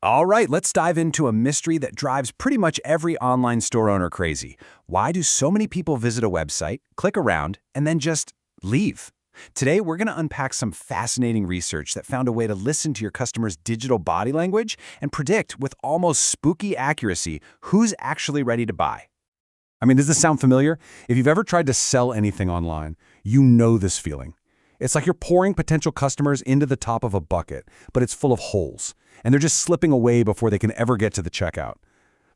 All right, let's dive into a mystery that drives pretty much every online store owner crazy. Why do so many people visit a website, click around, and then just leave? Today, we're going to unpack some fascinating research that found a way to listen to your customers' digital body language and predict with almost spooky accuracy who's actually ready to buy. I mean, does this sound familiar? If you've ever tried to sell anything online, you know this feeling. It's like you're pouring potential customers into the top of a bucket, but it's full of holes, and they're just slipping away before they can ever get to the checkout.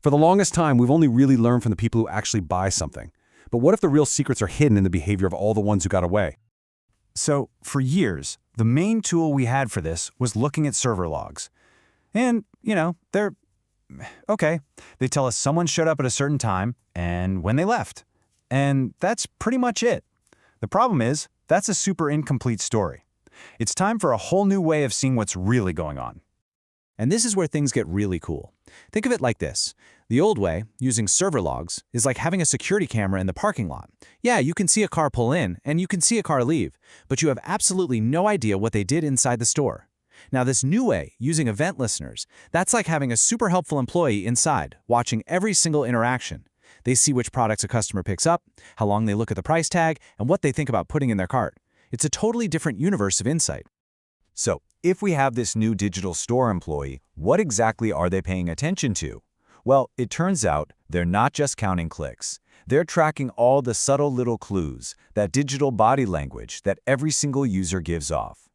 For the longest time, we've only really learned from the people who actually buy something. But what if the real secrets are hidden in the behavior of all the ones who got away? So, for years, the main tool we had for this was looking at server logs. And, they're okay. They tell us someone showed up at a certain time and when they left. And that's pretty much it. The problem is, that's a super incomplete story. It's time for a whole new way of seeing what's really going on. And this is where things get really cool. Think of it like this. The old way, using server logs, is like having a security camera in the parking lot. Yeah, you can see a car pull in, and you can see a car leave, but you have absolutely no idea what they did inside the store. Now this new way, using event listeners, that's like having a super helpful employee inside, watching every single interaction. They see which products a customer picks up, how long they look at the price tag, and what they think about putting in their cart. It's a totally different universe of insight. So, if we have this new digital store employee, what exactly are they paying attention to? Well, it turns out they're not just counting clicks. They're tracking all the subtle little clues, that digital body language that every single user gives off.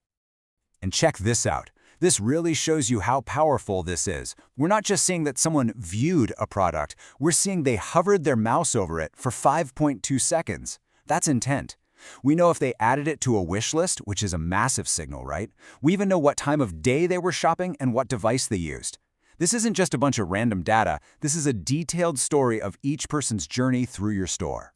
And check this out. This really shows you how powerful this is. We're not just seeing that someone viewed a product, we're seeing they hovered their mouse over it for 5.2 seconds. That's intent. We know if they added it to a wish list, which is a massive signal, right? We even know what time of day they were shopping and what device they used. This isn't just a bunch of random data, this is a detailed story of each person's journey through your store.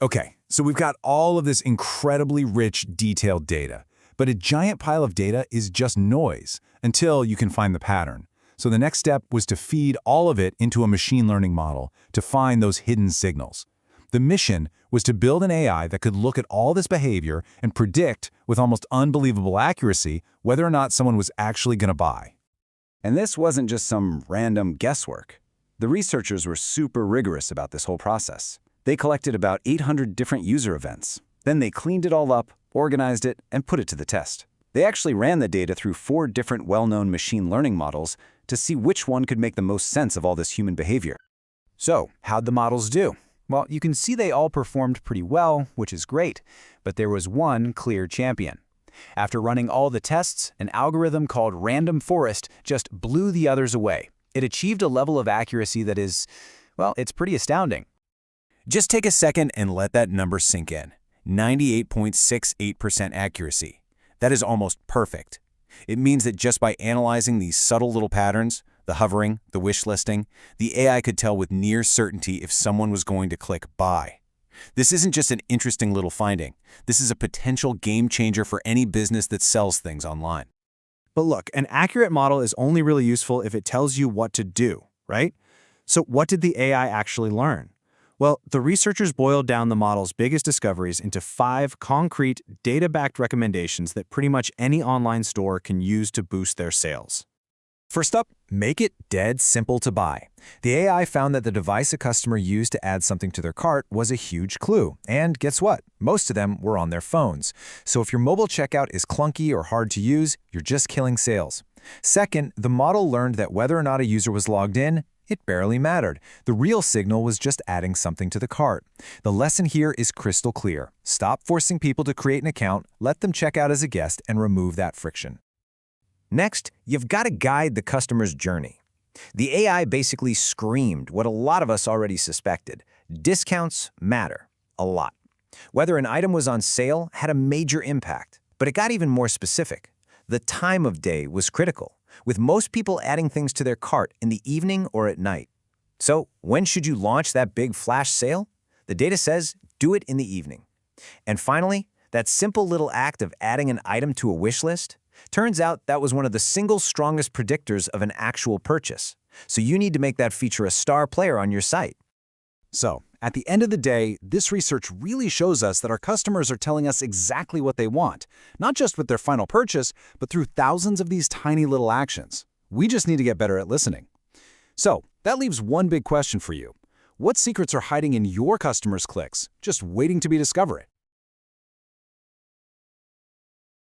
Okay, so we've got all of this incredibly rich, detailed data. But a giant pile of data is just noise until you can find the pattern. So the next step was to feed all of it into a machine learning model to find those hidden signals. The mission was to build an AI that could look at all this behavior and predict with almost unbelievable accuracy whether or not someone was actually going to buy. And this wasn't just some random guesswork. The researchers were super rigorous about this whole process. They collected about 800 different user events. Then they cleaned it all up, organized it, and put it to the test. They actually ran the data through 4 different well-known machine learning models to see which one could make the most sense of all this human behavior. So, how'd the models do? Well, you can see they all performed pretty well, which is great, but there was one clear champion. After running all the tests, an algorithm called Random Forest just blew the others away. It achieved a level of accuracy that is, well, it's pretty astounding. Just take a second and let that number sink in. 98.68% accuracy. That is almost perfect. It means that just by analyzing these subtle little patterns, the hovering, the wish listing, the AI could tell with near certainty if someone was going to click buy. This isn't just an interesting little finding. This is a potential game changer for any business that sells things online. But look, an accurate model is only really useful if it tells you what to do, right? So what did the AI actually learn? Well, the researchers boiled down the model's biggest discoveries into 5 concrete, data-backed recommendations that pretty much any online store can use to boost their sales. First up, make it dead simple to buy. The AI found that the device a customer used to add something to their cart was a huge clue. And guess what? Most of them were on their phones. So if your mobile checkout is clunky or hard to use, you're just killing sales. Second, the model learned that whether or not a user was logged in, it barely mattered. The real signal was just adding something to the cart. The lesson here is crystal clear. Stop forcing people to create an account, let them check out as a guest, and remove that friction. Next, you've got to guide the customer's journey. The AI basically screamed what a lot of us already suspected. Discounts matter a lot. Whether an item was on sale had a major impact, but it got even more specific. The time of day was critical, with most people adding things to their cart in the evening or at night. So, when should you launch that big flash sale? The data says do it in the evening. And finally, that simple little act of adding an item to a wish list, turns out that was one of the single strongest predictors of an actual purchase. So you need to make that feature a star player on your site. So, at the end of the day, this research really shows us that our customers are telling us exactly what they want, not just with their final purchase, but through thousands of these tiny little actions. We just need to get better at listening. So, that leaves one big question for you. What secrets are hiding in your customers' clicks, just waiting to be discovered?